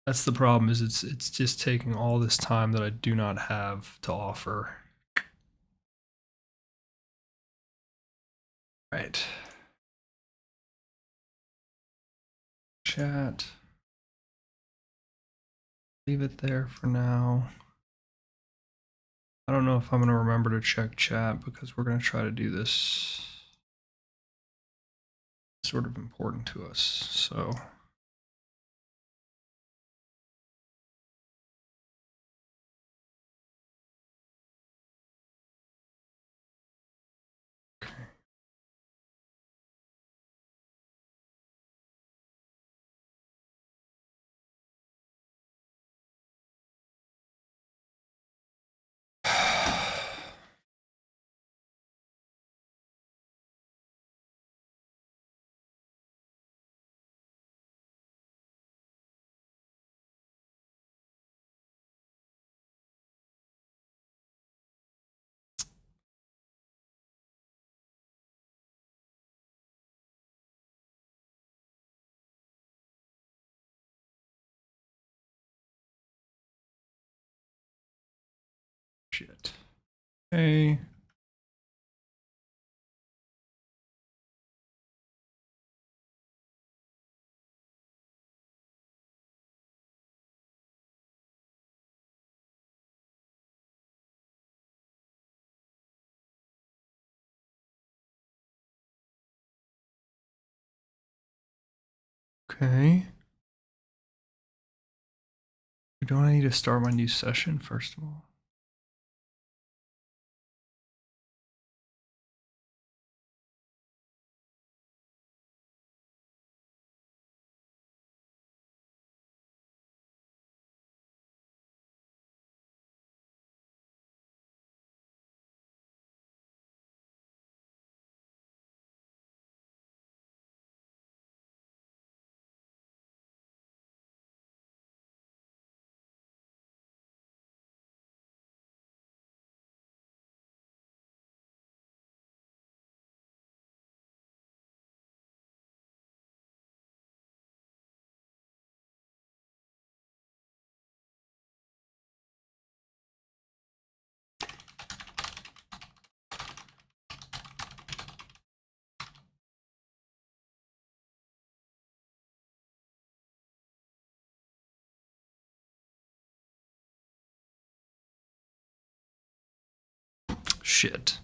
That's the problem, is it's just taking all this time that I do not have to offer. Right. Chat. Leave it there for now. I don't know if I'm going to remember to check chat because we're going to try to do this sort of important to us. So okay. Shit. Okay. Okay. Don't I need to start my new session first of all? Shit.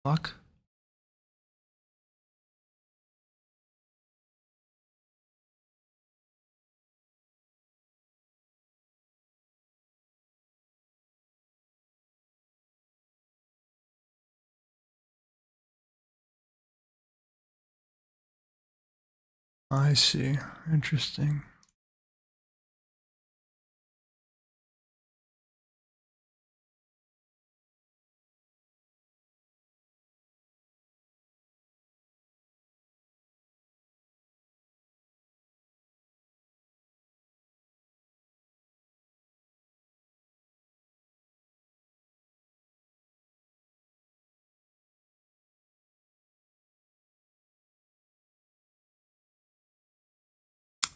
Fuck. I see. Interesting.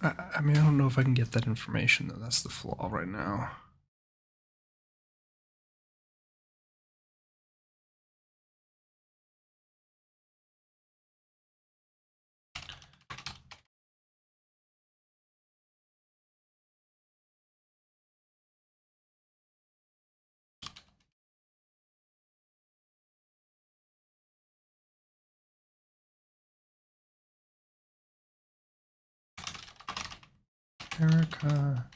I mean, I don't know if I can get that information though. That's the flaw right now. Erica.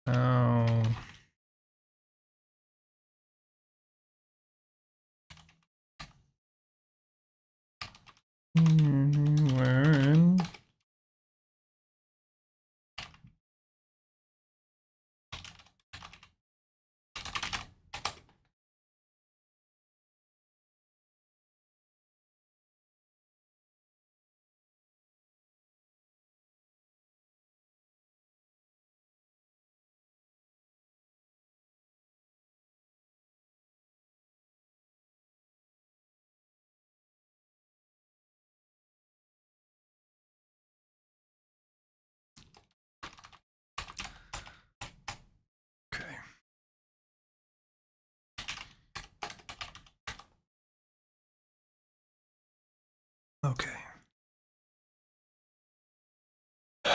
Oh. Where in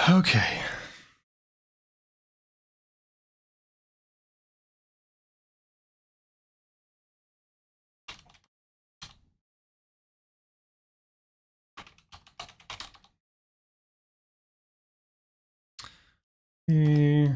Okay. Hey,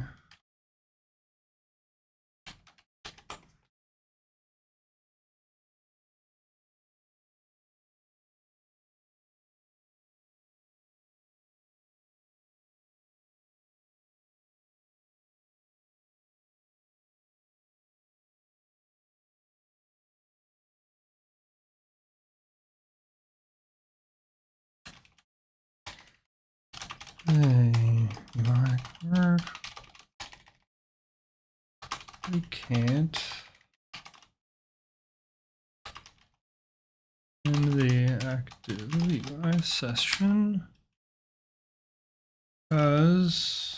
work. We can't. In the active Levi session, because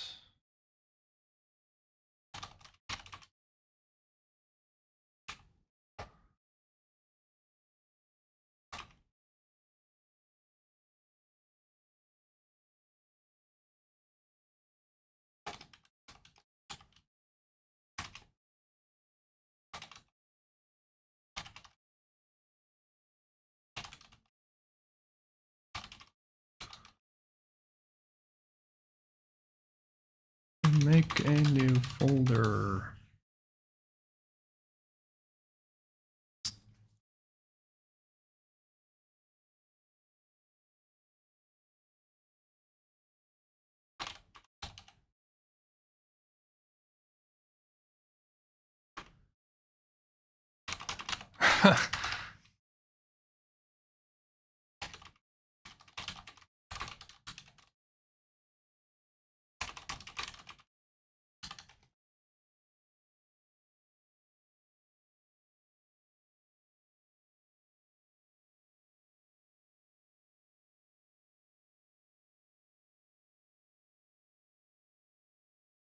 make a new folder.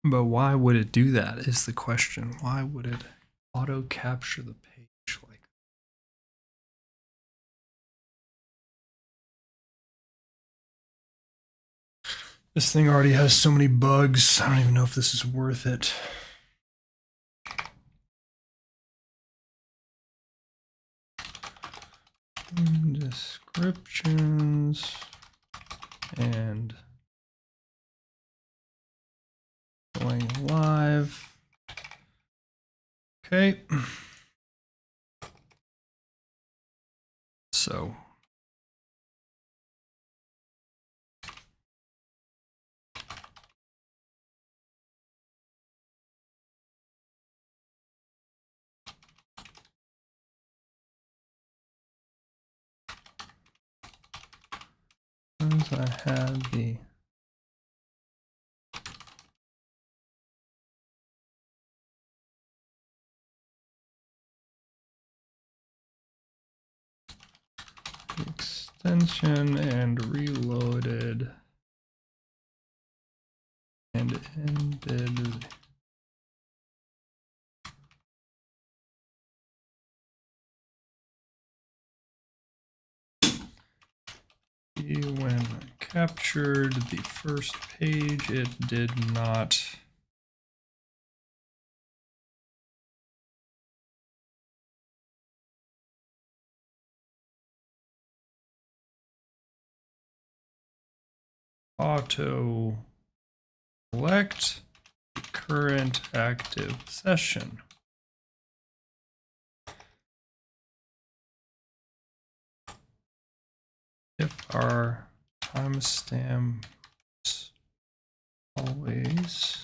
But why would it do that is the question. Why would it auto capture the page like that? This thing already has so many bugs. I don't even know if this is worth it. Descriptions and going live. Okay. So as I had the extension and reloaded and ended when I captured the first page, it did not auto select the current active session. If our timestamps always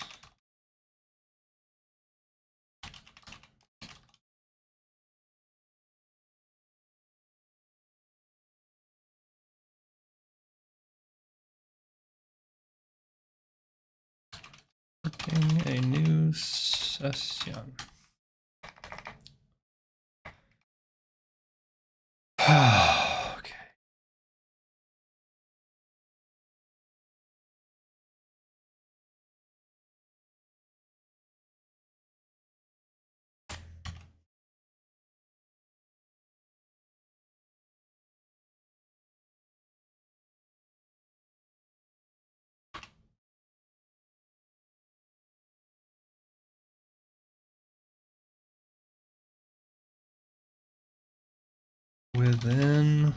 working a new session. Okay. then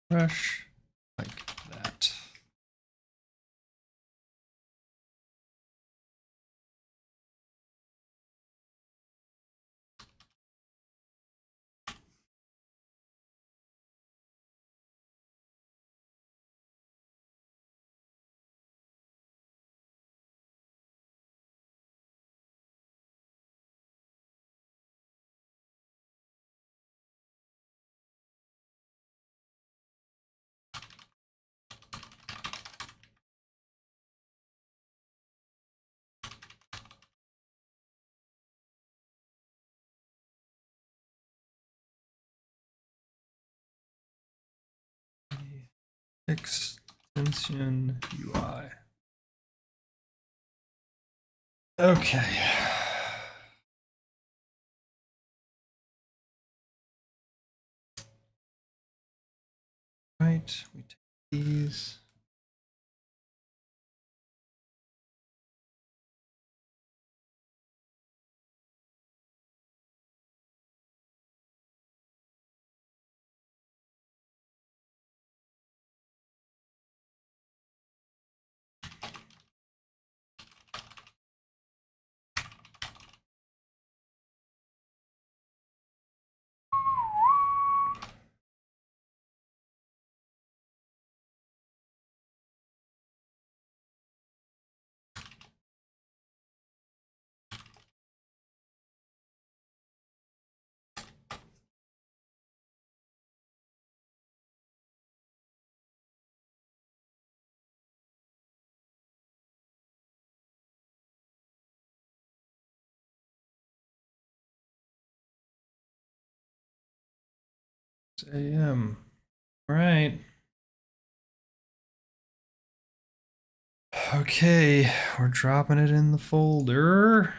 refresh like that. Extension UI. Okay. Right, we take these. AM. All right. Okay, we're dropping it in the folder.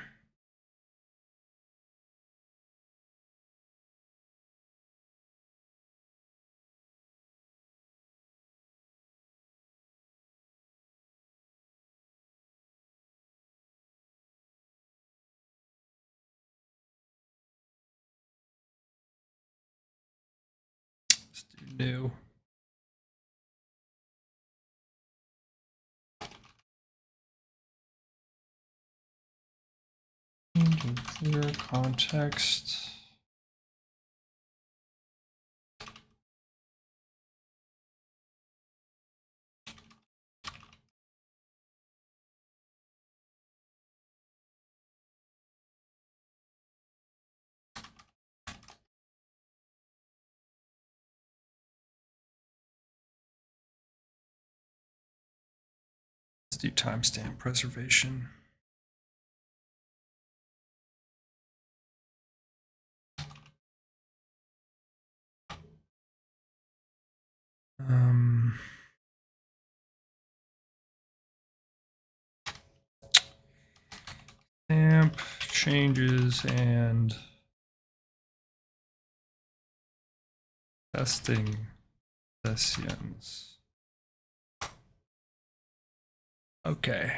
Let's do new. Clear context. Let's do timestamp preservation. Stamp changes and testing sessions. Okay.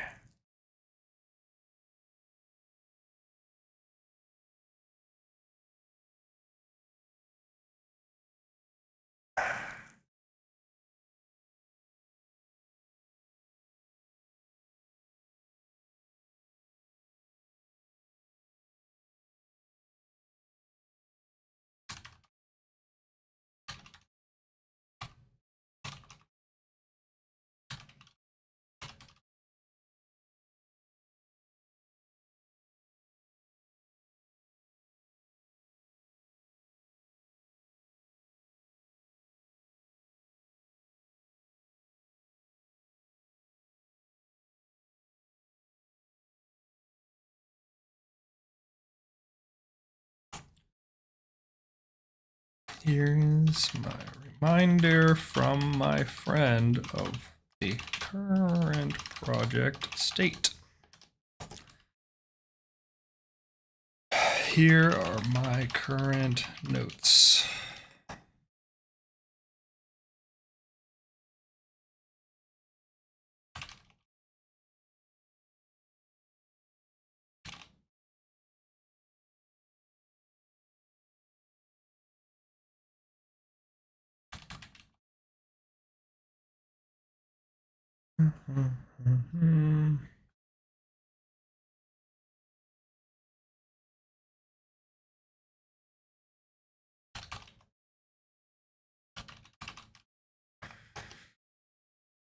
Here is my reminder from my friend of the current project state. Here are my current notes.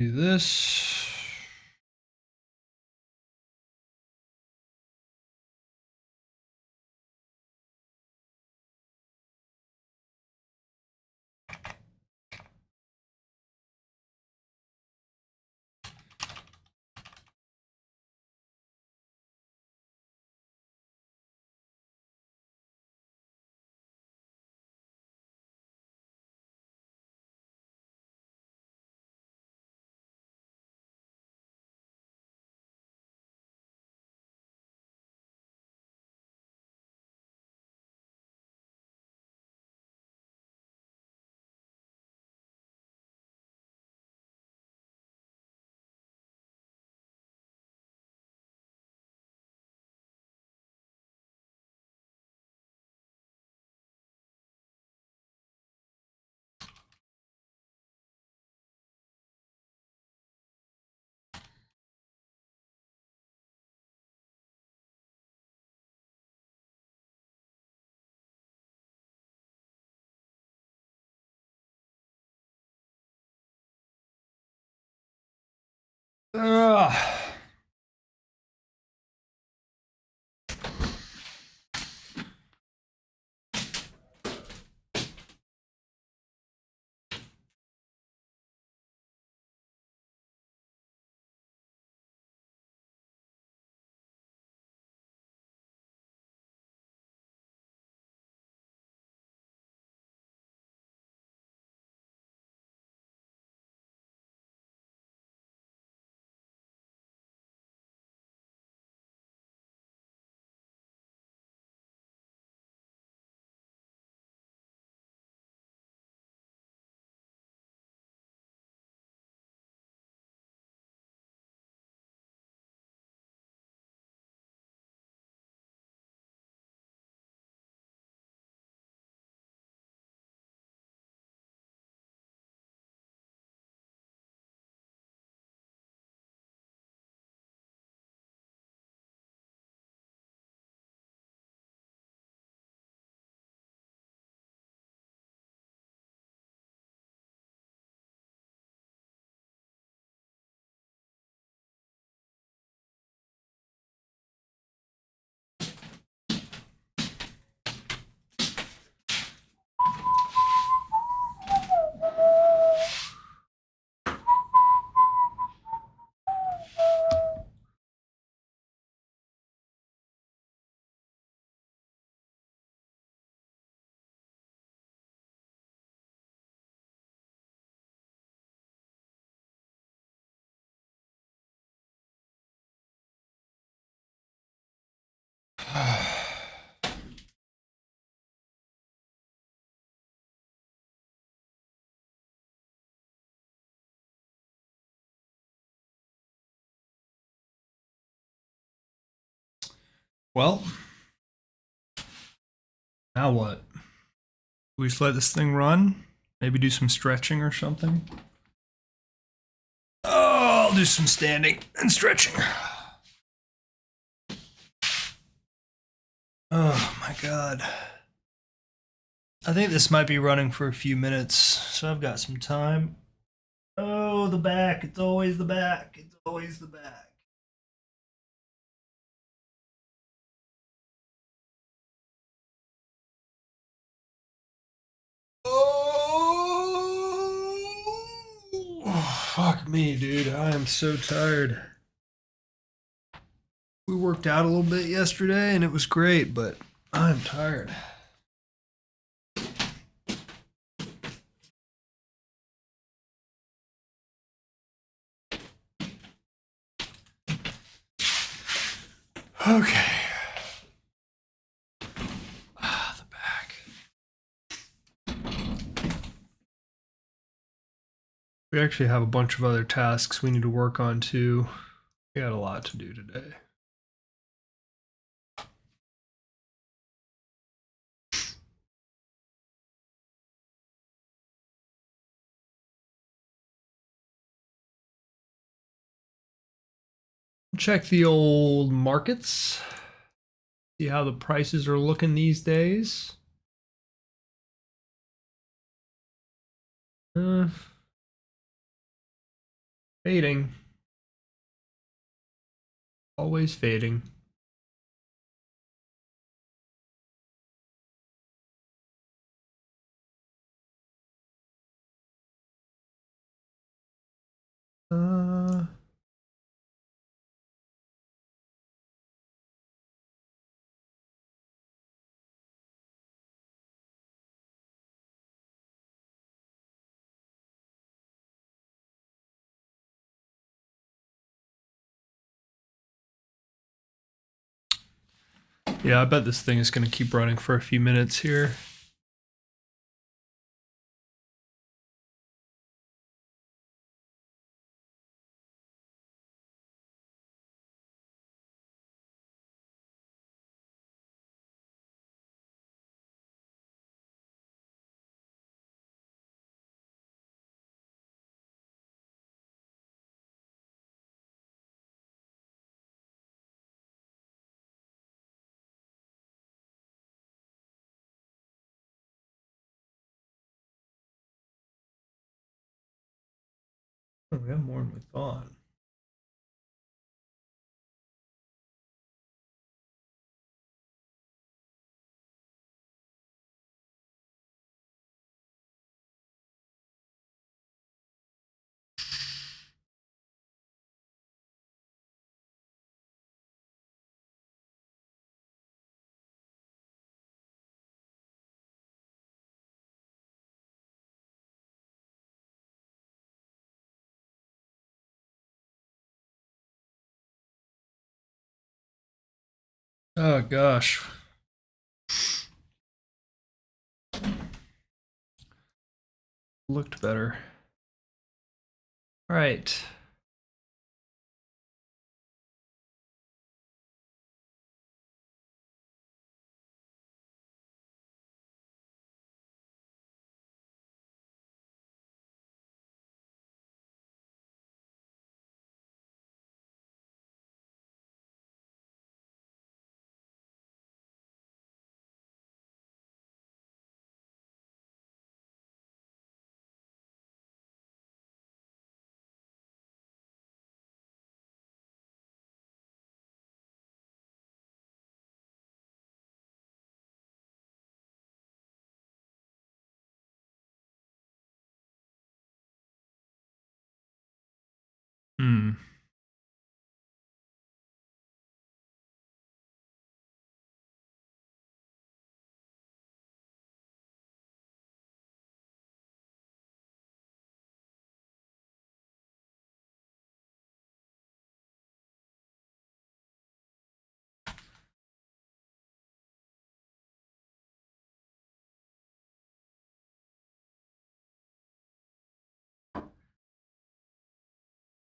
Do this. Well, now what? We just let this thing run? Maybe do some stretching or something? Oh, I'll do some standing and stretching. Oh my god. I think this might be running for a few minutes, so I've got some time. Oh, the back. It's always the back. It's always the back. Oh, fuck me, dude. I am so tired. We worked out a little bit yesterday and it was great, but I'm tired. Okay. Ah, the back. We actually have a bunch of other tasks we need to work on too. We got a lot to do today. Check the old markets. See how the prices are looking these days. Fading. Always fading. Yeah, I bet this thing is going to keep running for a few minutes here. Oh, we have more than we thought. Oh gosh. Looked better. All right. Hmm.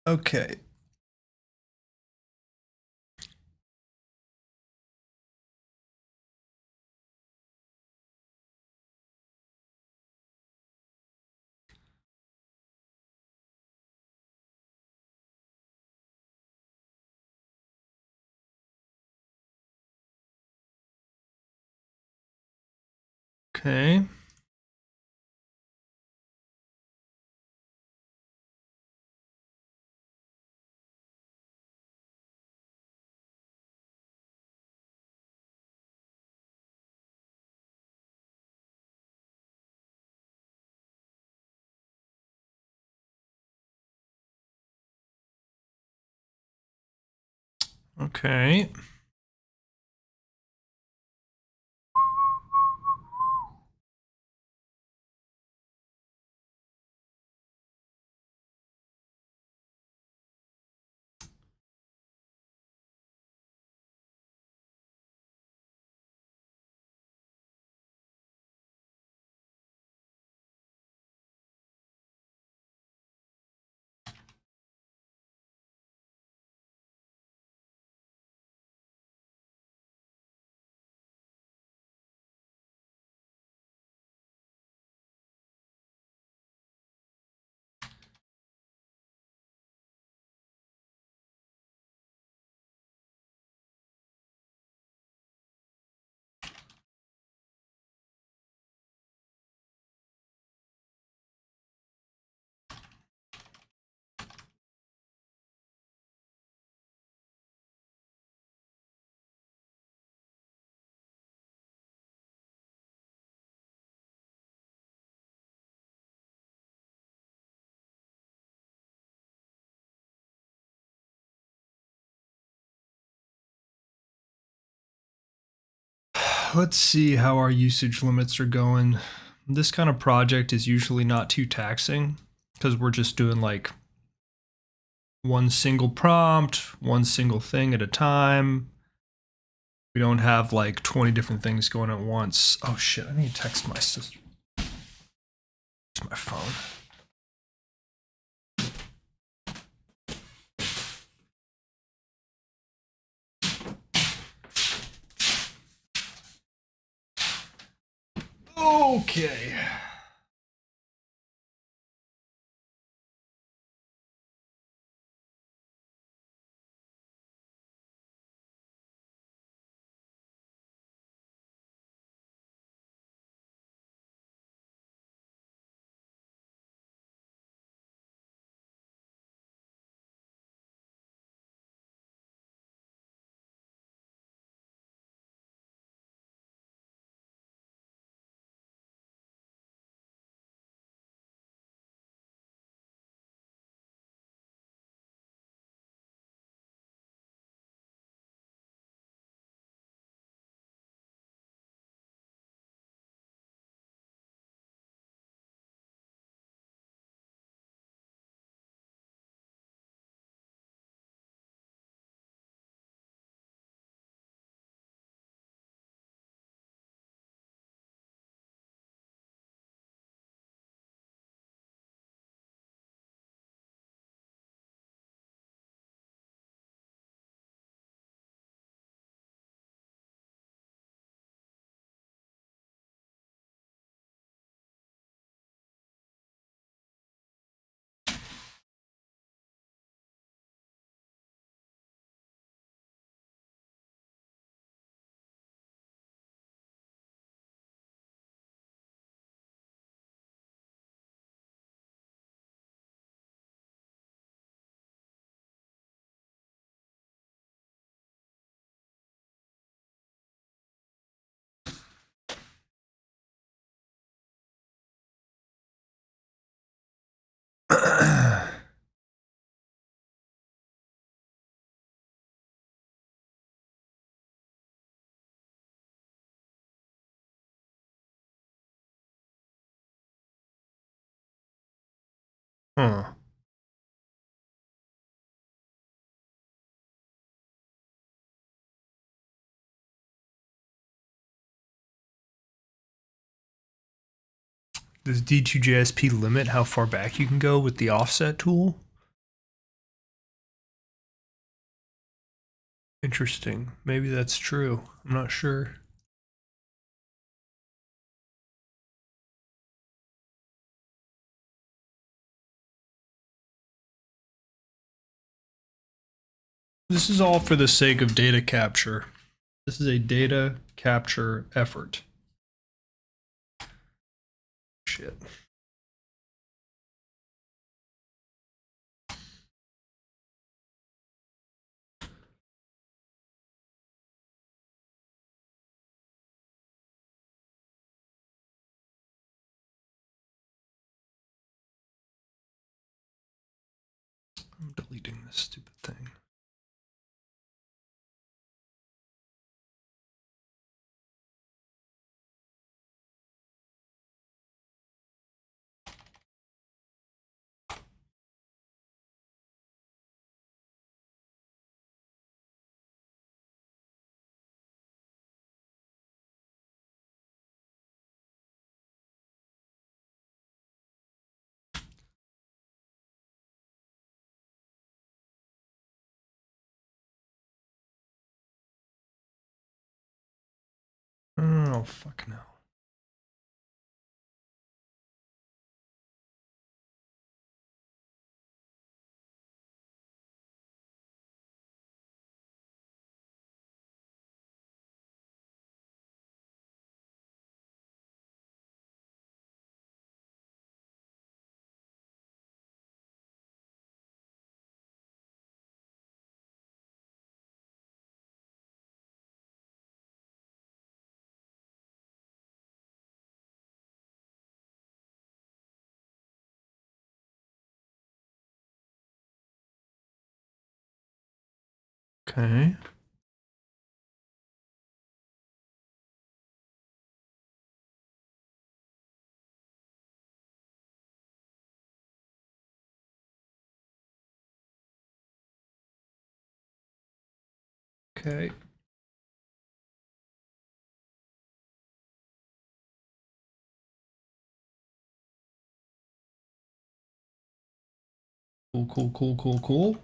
Okay. Okay. Okay. let's see how our usage limits are going. This kind of project is usually not too taxing because we're just doing like one single prompt, one single thing at a time. We don't have like 20 different things going at once. Oh shit, I need to text my sister. It's my phone. Okay. Huh. Does D2JSP limit how far back you can go with the offset tool? Interesting. Maybe that's true. I'm not sure. This is all for the sake of data capture. This is a data capture effort. Shit. I'm deleting this stupid thing. Oh, fuck no. Okay. Okay. Cool, cool, cool, cool, cool.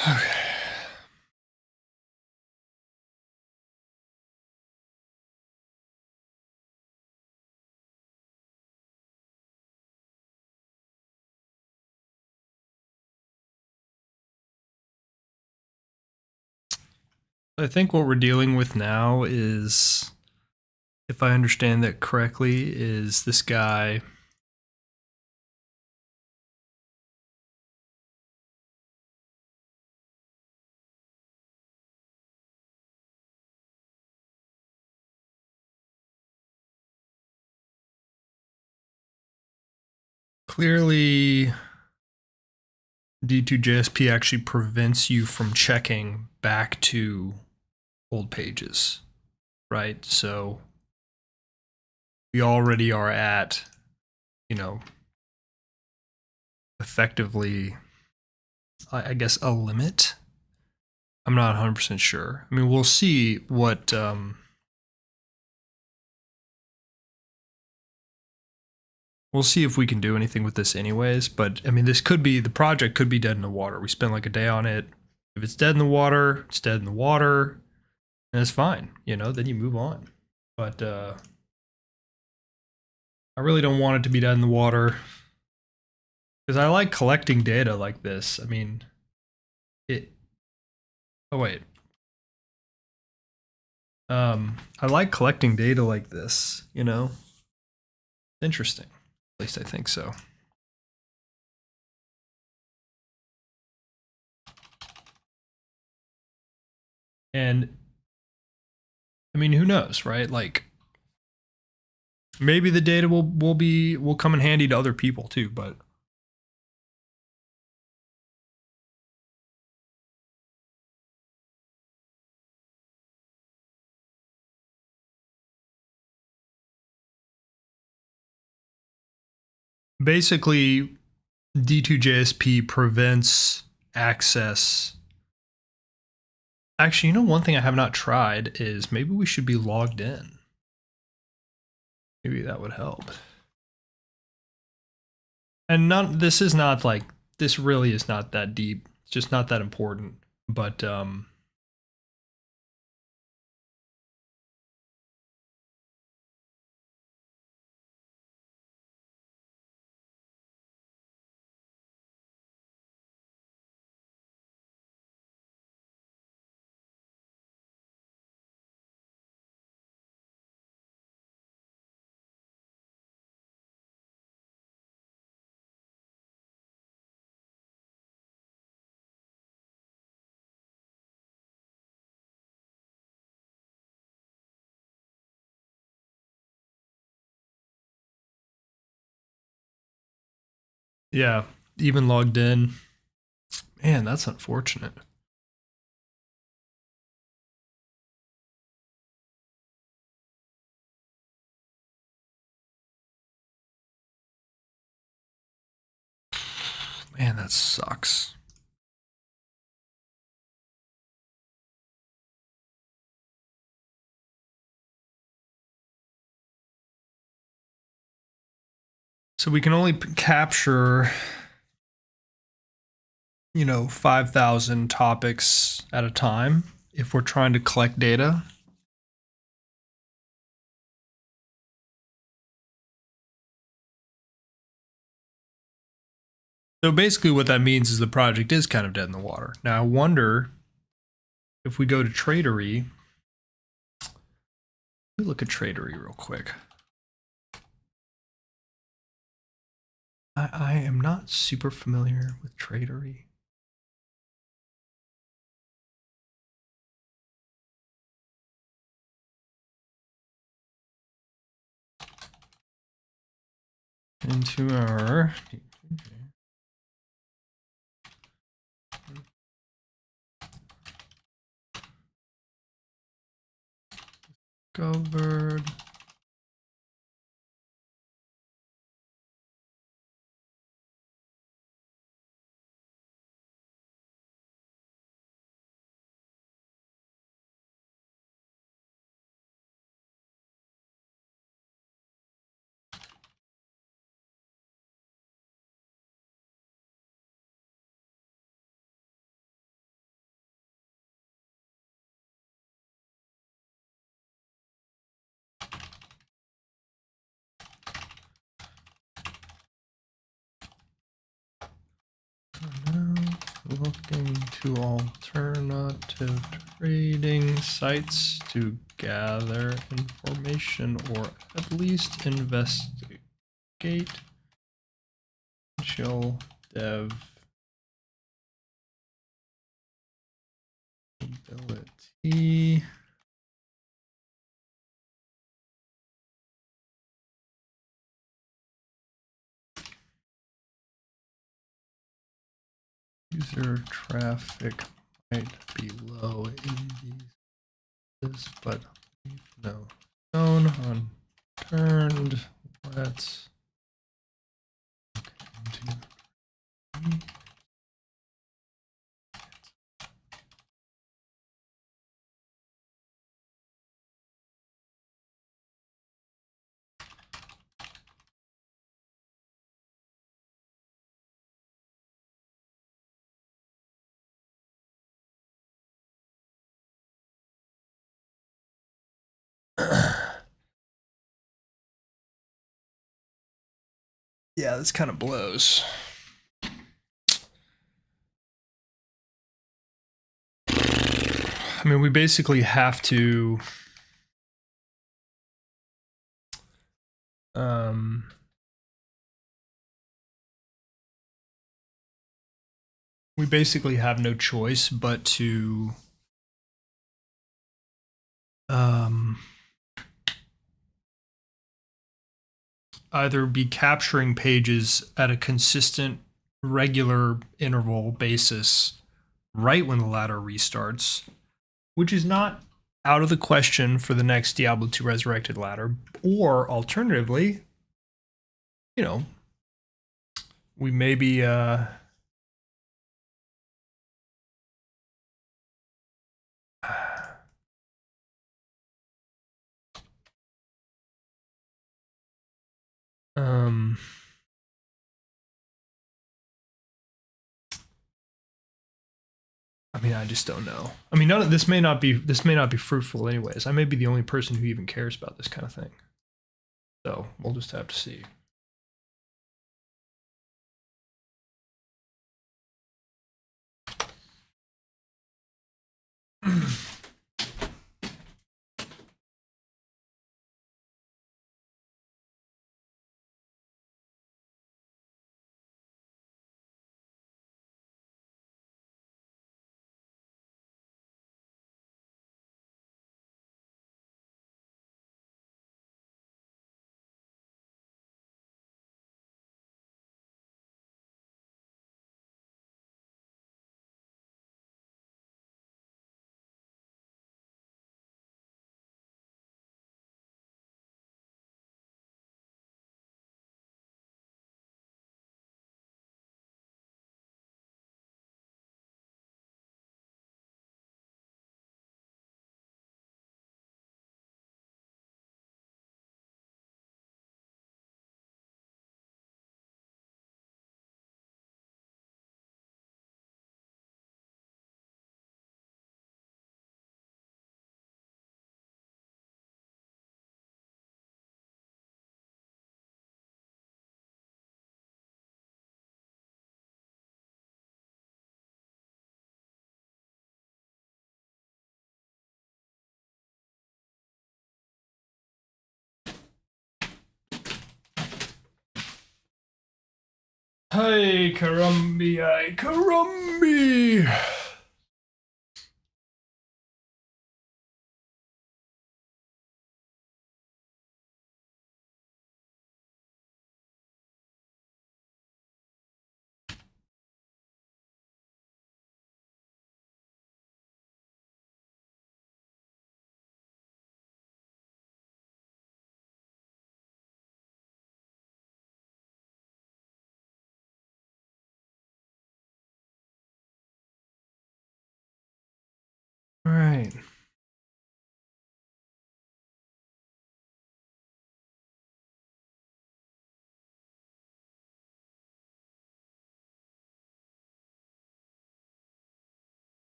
Okay. I think what we're dealing with now is, if I understand that correctly, is this guy clearly D2JSP actually prevents you from checking back to old pages, right? So we already are at, you know, effectively, I guess, a limit. I'm not 100% sure. I mean, we'll see what we'll see if we can do anything with this anyways, but I mean, this could be, the project could be dead in the water. We spent like a day on it. If it's dead in the water, it's dead in the water, and it's fine, you know, then you move on. But I really don't want it to be dead in the water because I like collecting data like this. I mean, it, oh wait. I like collecting data like this, you know? Interesting. At least I think so. And I mean, who knows, right? Like, Maybe the data will come in handy to other people too, but basically D2JSP prevents access. Actually, you know, one thing I have not tried is maybe we should be logged in. Maybe that would help. And this is not like, this really is not that deep. It's just not that important. But yeah, even logged in. Man, that's unfortunate. Man, that sucks. So we can only capture, you know, 5,000 topics at a time if we're trying to collect data. So basically what that means is the project is kind of dead in the water. Now I wonder if we go to Tradery, let me look at Tradery real quick. I am not super familiar with Tradery. Into our discovered. Looking to alternative trading sites to gather information or at least investigate potential dev ability. User traffic might be low in these, but no zone unturned. Let's look into yeah, this kind of blows. I mean, we basically have to we basically have no choice but to either be capturing pages at a consistent, regular interval basis right when the ladder restarts, which is not out of the question for the next Diablo 2 Resurrected ladder, or alternatively, you know, we maybe I mean, I just don't know. I mean, none of this may not be fruitful anyways. I may be the only person who even cares about this kind of thing. So we'll just have to see. Hey, Karumbi, Karumbi. All right.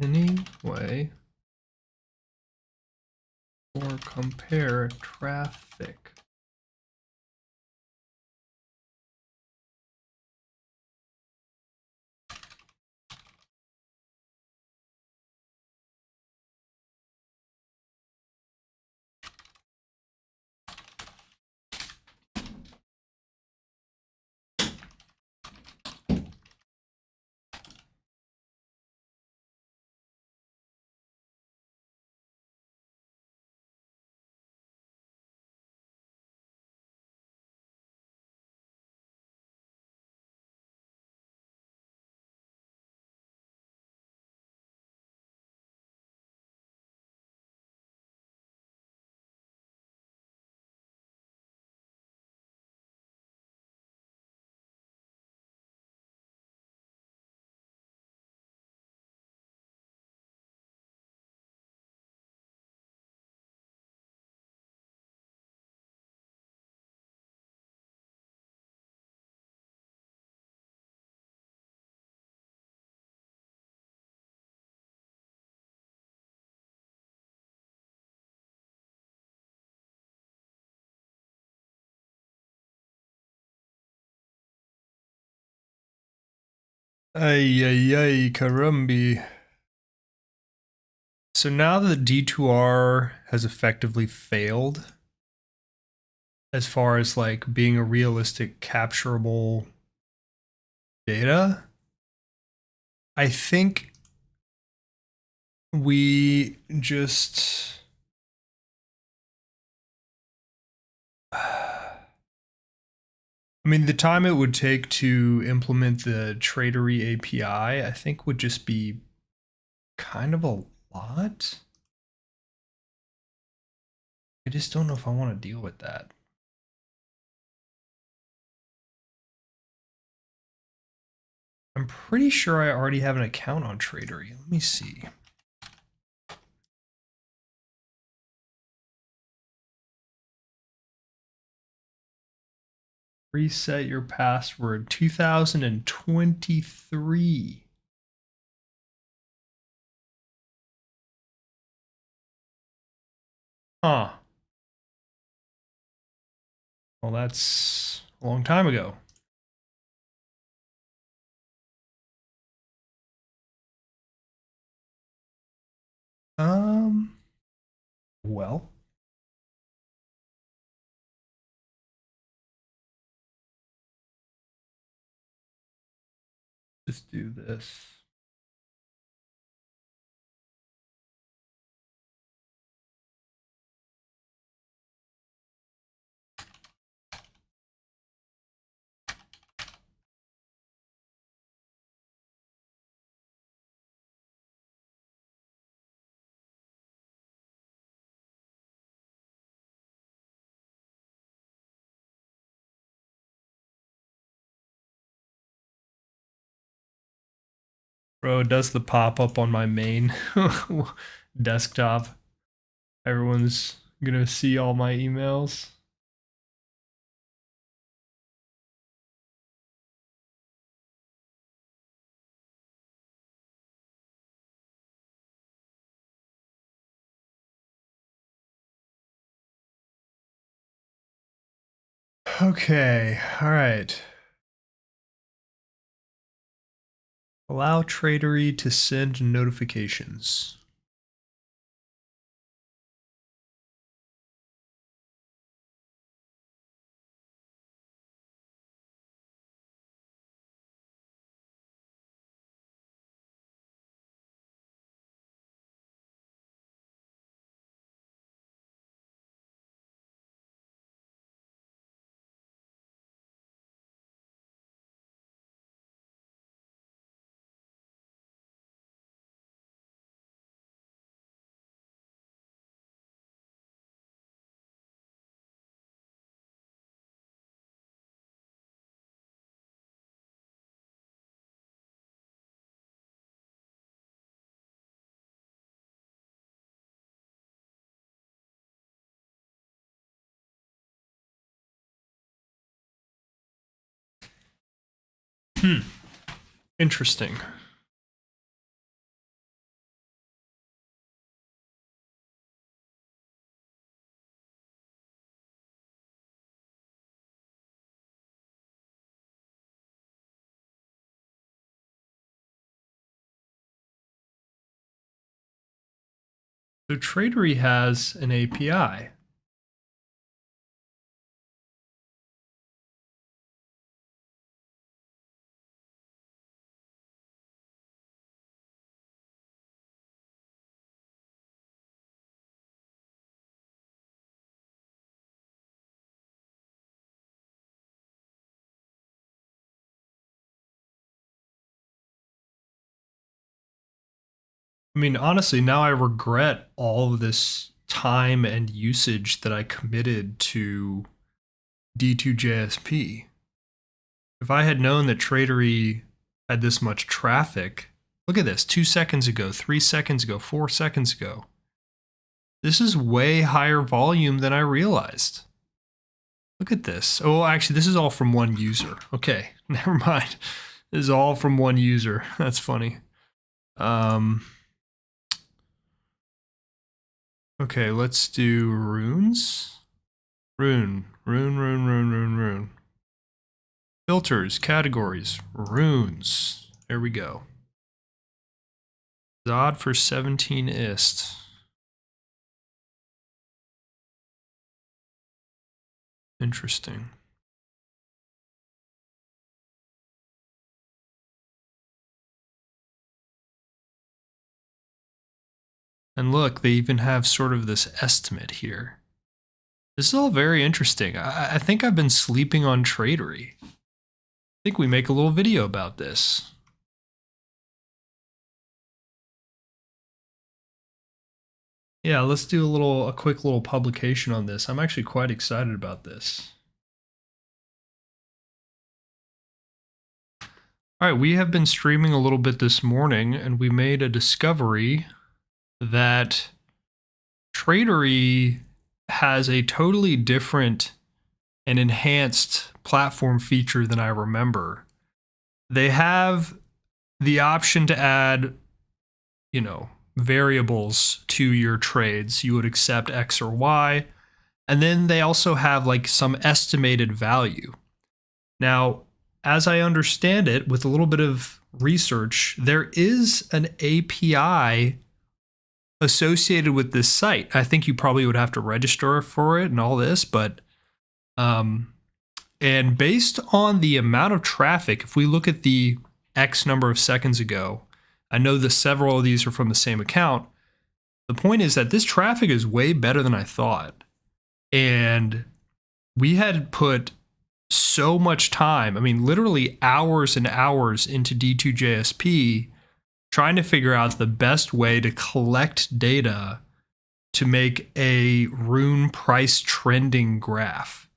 Anyway, or compare traffic. Ay, ay, ay, Karumbi. So now that D2R has effectively failed as far as like being a realistic capturable data, I think we just I mean, the time it would take to implement the Tradery API, I think would just be kind of a lot. I just don't know if I want to deal with that. I'm pretty sure I already have an account on Tradery. Let me see. Reset your password 2023. Huh. Well, that's a long time ago. Well. Just do this. Bro, it does the pop-up on my main desktop. Everyone's gonna see all my emails. Okay, all right. Allow Tradery to send notifications. Interesting. So Tradery has an API. I mean, honestly, now I regret all of this time and usage that I committed to D2JSP. If I had known that Tradery had this much traffic, look at this, 2 seconds ago, 3 seconds ago, 4 seconds ago. This is way higher volume than I realized. Look at this. Oh, actually, this is all from one user. Okay, never mind. This is all from one user. That's funny. Okay, let's do runes. Rune. Filters, categories, runes. There we go. Zod for 17 ist. Interesting. And look, they even have sort of this estimate here. This is all very interesting. I think I've been sleeping on Tradery. I think we make a little video about this. Yeah, let's do a quick little publication on this. I'm actually quite excited about this. All right, we have been streaming a little bit this morning, and we made a discovery that Tradery has a totally different and enhanced platform feature than I remember. They have the option to add, you know, variables to your trades. You would accept X or Y. And then they also have like some estimated value. Now, as I understand it, with a little bit of research, there is an API associated with this site. I think you probably would have to register for it and all this, but and based on the amount of traffic, if we look at the X number of seconds ago, I know that several of these are from the same account. The point is that this traffic is way better than I thought. And we had put so much time, I mean, literally hours and hours into D2JSP trying to figure out the best way to collect data to make a rune price trending graph.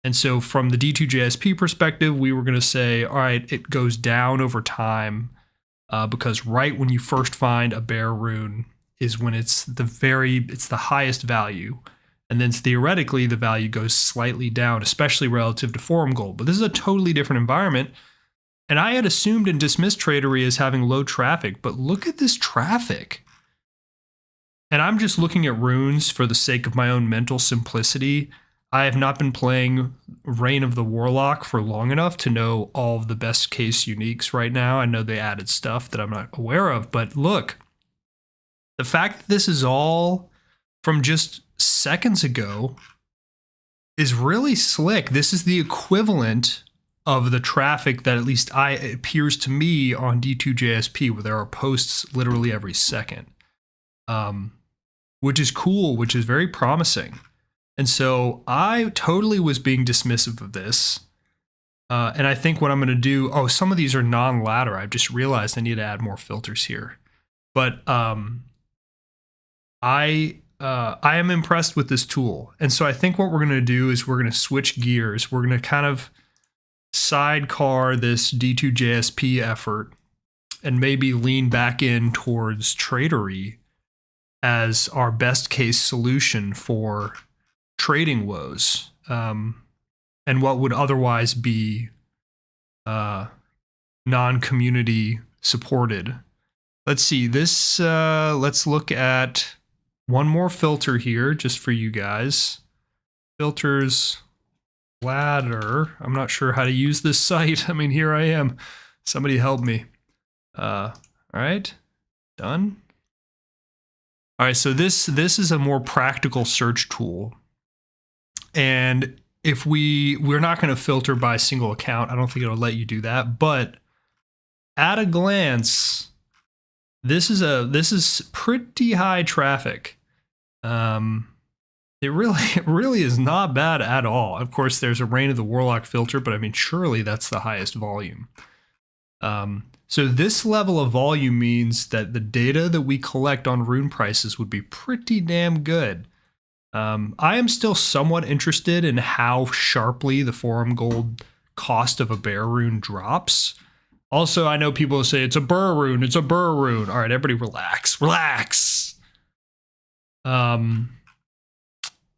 And so from the D2JSP perspective, we were going to say, all right, it goes down over time because right when you first find a bear rune is when it's the highest value. And then theoretically, the value goes slightly down, especially relative to forum gold. But this is a totally different environment. And I had assumed and dismissed Tradery as having low traffic, but look at this traffic. And I'm just looking at runes for the sake of my own mental simplicity. I have not been playing Reign of the Warlock for long enough to know all of the best case uniques right now. I know they added stuff that I'm not aware of, but look, the fact that this is all from just seconds ago is really slick. This is the equivalent of the traffic that at least it appears to me on D2JSP, where there are posts literally every second, which is cool, which is very promising. And so I totally was being dismissive of this. And I think what I'm going to do, some of these are non-ladder. I've just realized I need to add more filters here. But I am impressed with this tool. And so I think what we're going to do is we're going to switch gears. We're going to kind of sidecar this D2JSP effort and maybe lean back in towards Tradery as our best case solution for trading woes, and what would otherwise be non-community supported. Let's see this. Let's look at one more filter here just for you guys. Filters ladder. I'm not sure how to use this site. I mean, here I am. Somebody help me. All right, done. All right, so this is a more practical search tool. And if we're not going to filter by single account, I don't think it'll let you do that. But at a glance, this is pretty high traffic. It really is not bad at all. Of course, there's a Reign of the Warlock filter, but I mean, surely that's the highest volume. So this level of volume means that the data that we collect on rune prices would be pretty damn good. I am still somewhat interested in how sharply the forum gold cost of a bear rune drops. Also, I know people say it's a burr rune, it's a burr rune. All right, everybody relax. But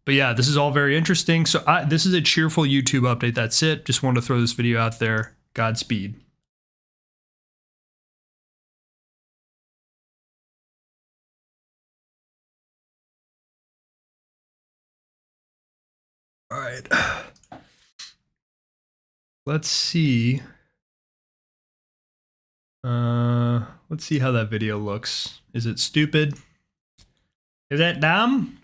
yeah, this is all very interesting. So this is a cheerful YouTube update. That's it. Just wanted to throw this video out there. Godspeed. All right. Let's see. Let's see how that video looks. Is it stupid? Is it dumb?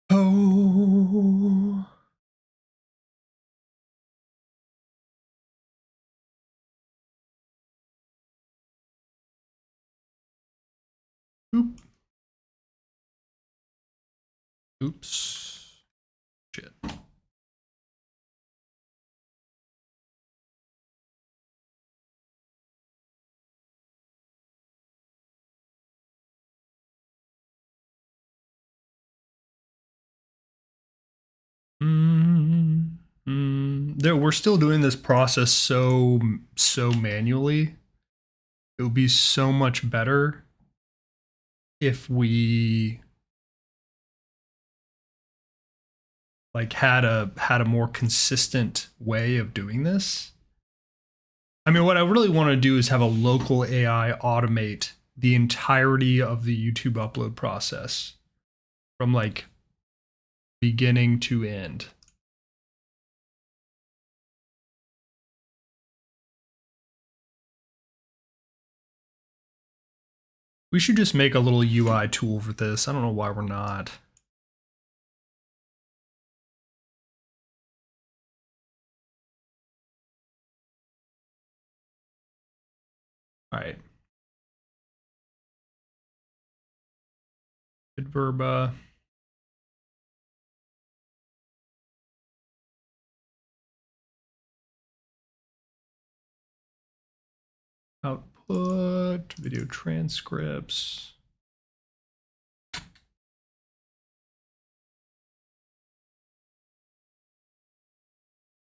Oh. Oop. Oops. Shit. We're still doing this process so manually. It would be so much better if we like had a more consistent way of doing this. I mean, what I really want to do is have a local AI automate the entirety of the YouTube upload process from like beginning to end. We should just make a little UI tool for this. I don't know why we're not. All right. Adverba. Output, video transcripts.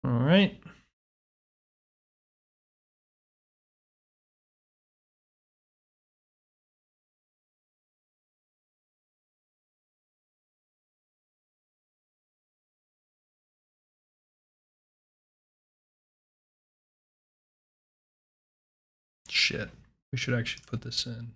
All right. Shit. We should actually put this in.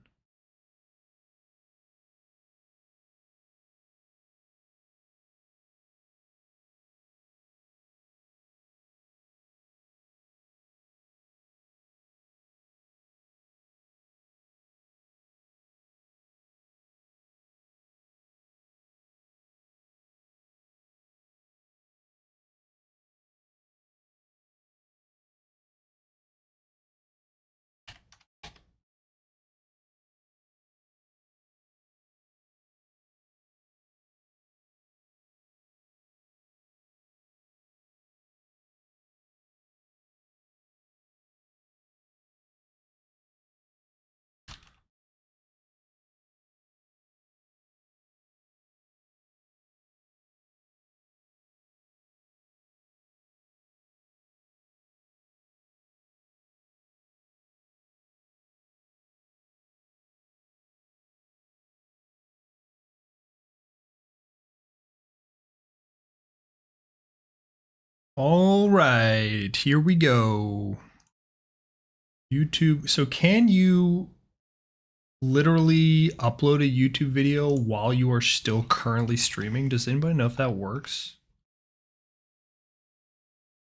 All right, here we go. YouTube. So can you literally upload a YouTube video while you are still currently streaming? Does anybody know if that works?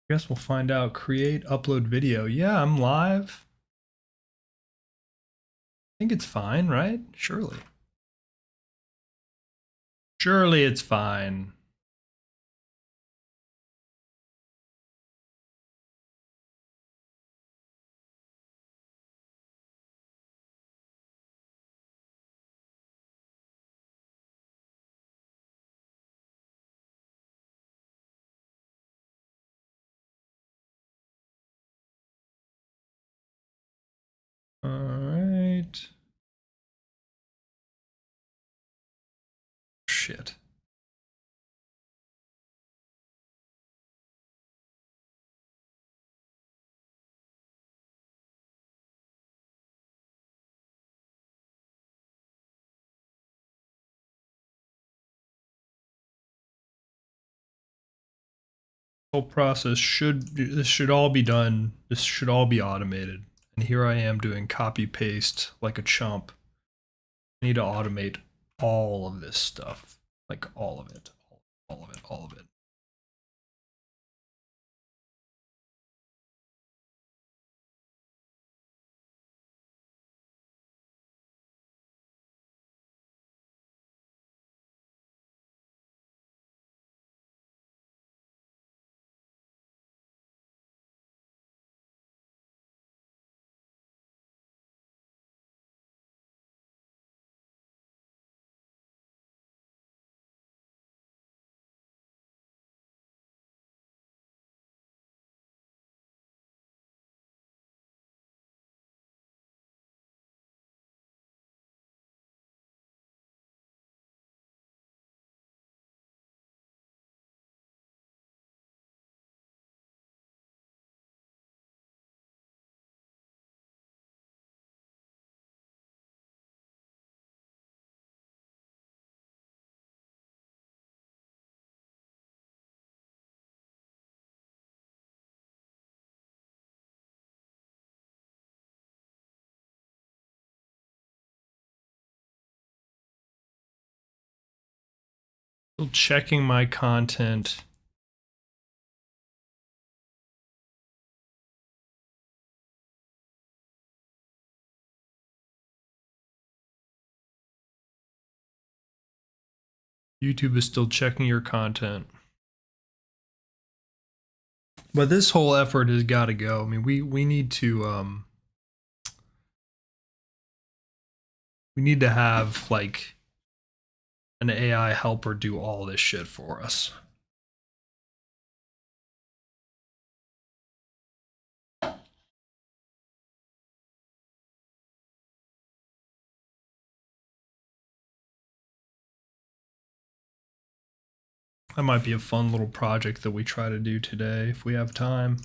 I guess we'll find out. Create, upload video. Yeah, I'm live. I think it's fine, right? Surely. Surely it's fine. All right. Shit. Whole process should all be done. This should all be automated. And here I am doing copy paste like a chump. I need to automate all of this stuff, like all of it, all of it, all of it. Still checking my content. YouTube is still checking your content. But this whole effort has got to go. I mean, we need to have like an AI helper do all this shit for us. That might be a fun little project that we try to do today if we have time.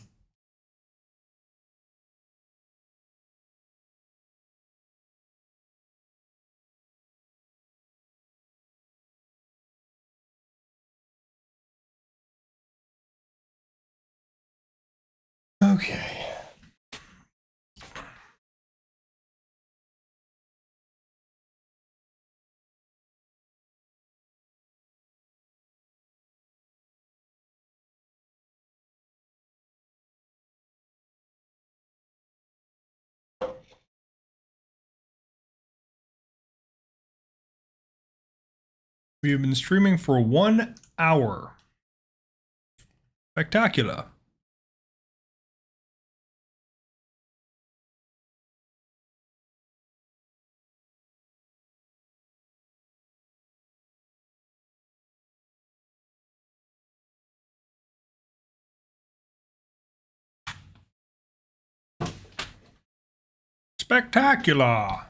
Okay. We have been streaming for 1 hour. Spectacular. Spectacular.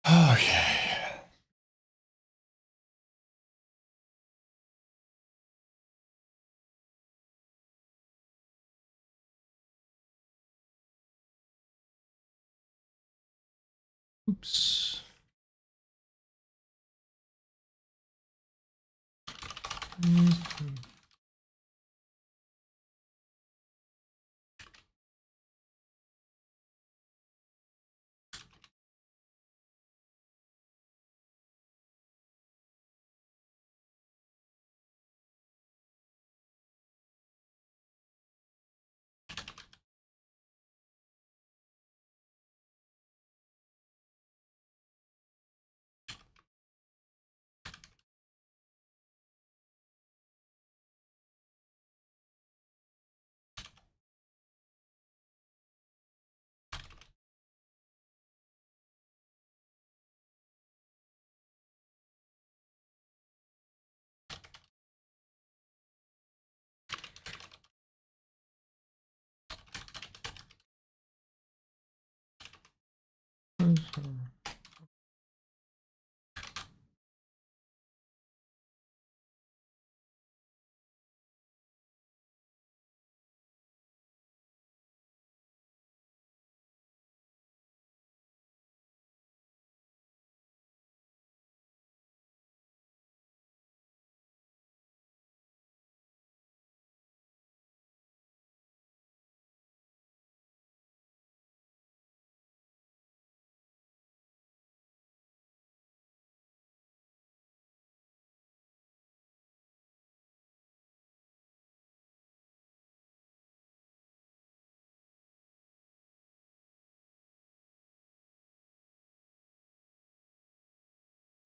Okay. Oops.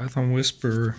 Python Whisper.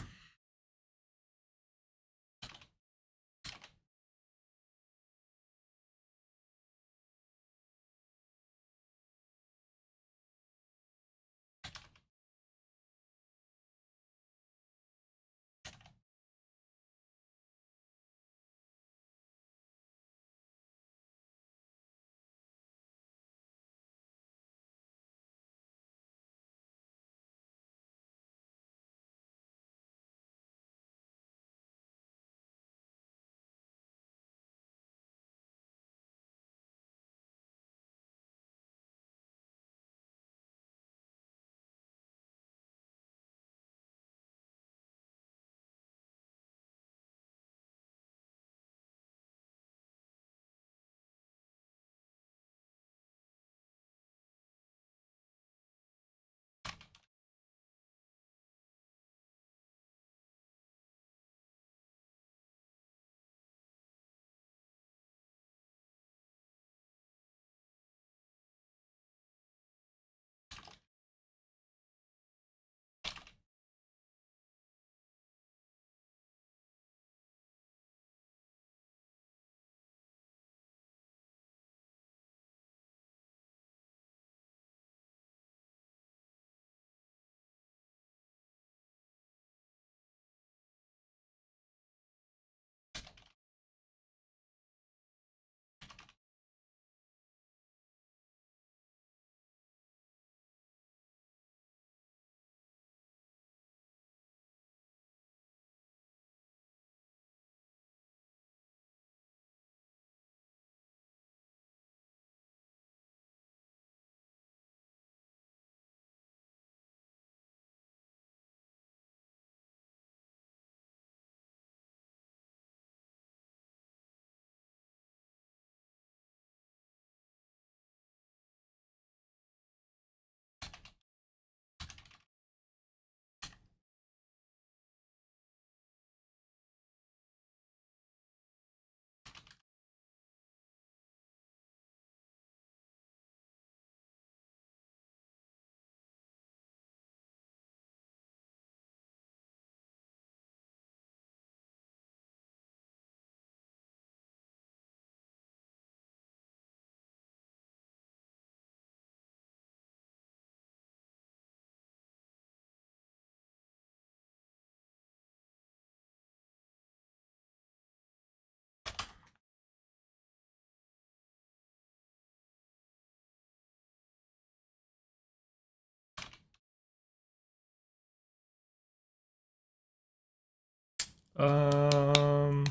Um,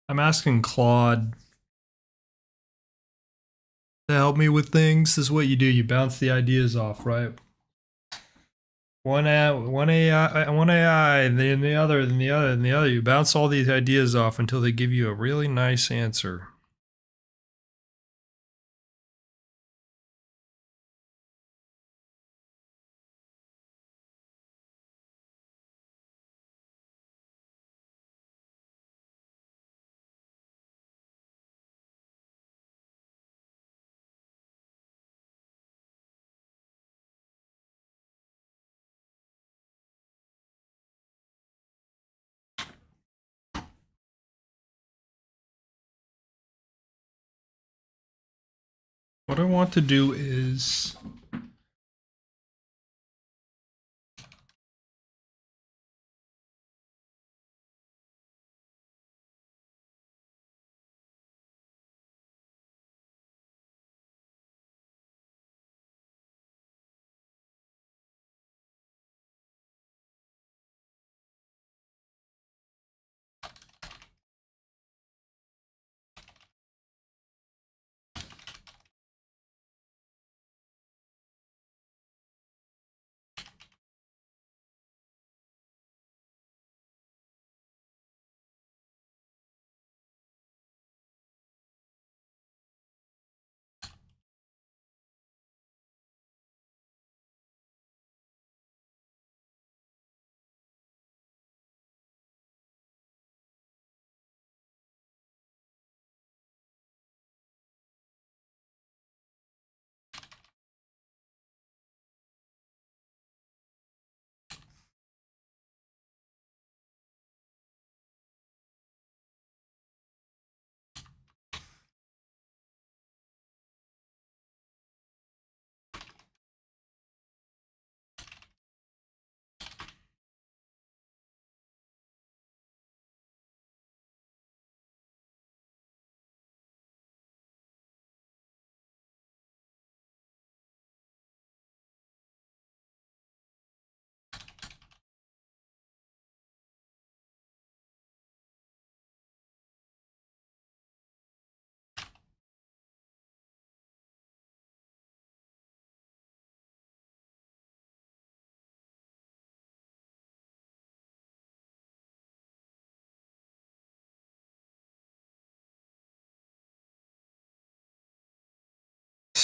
I'm asking Claude to help me with things. This is what you do. You bounce the ideas off, right? One AI, then the other, then the other, then the other. You bounce all these ideas off until they give you a really nice answer. What I want to do is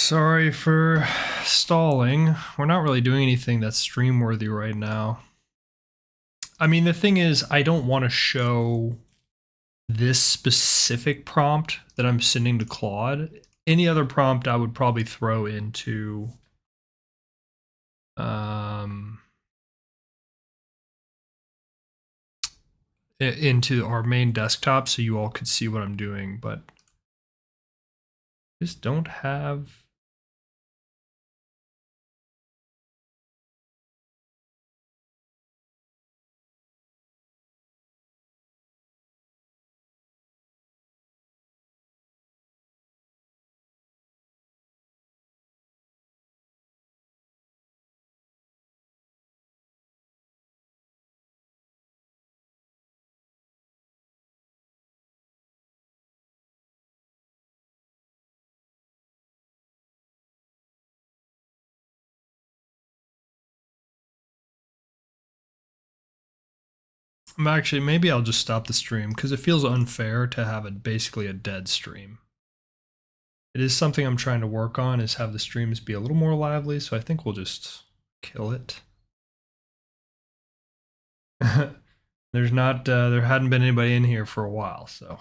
Sorry for stalling. We're not really doing anything that's stream worthy right now. I mean, the thing is, I don't want to show this specific prompt that I'm sending to Claude. Any other prompt I would probably throw into into our main desktop so you all could see what I'm doing, but just don't have. Actually, maybe I'll just stop the stream because it feels unfair to have it basically a dead stream. It is something I'm trying to work on, is have the streams be a little more lively, so I think we'll just kill it. There hadn't been anybody in here for a while, so.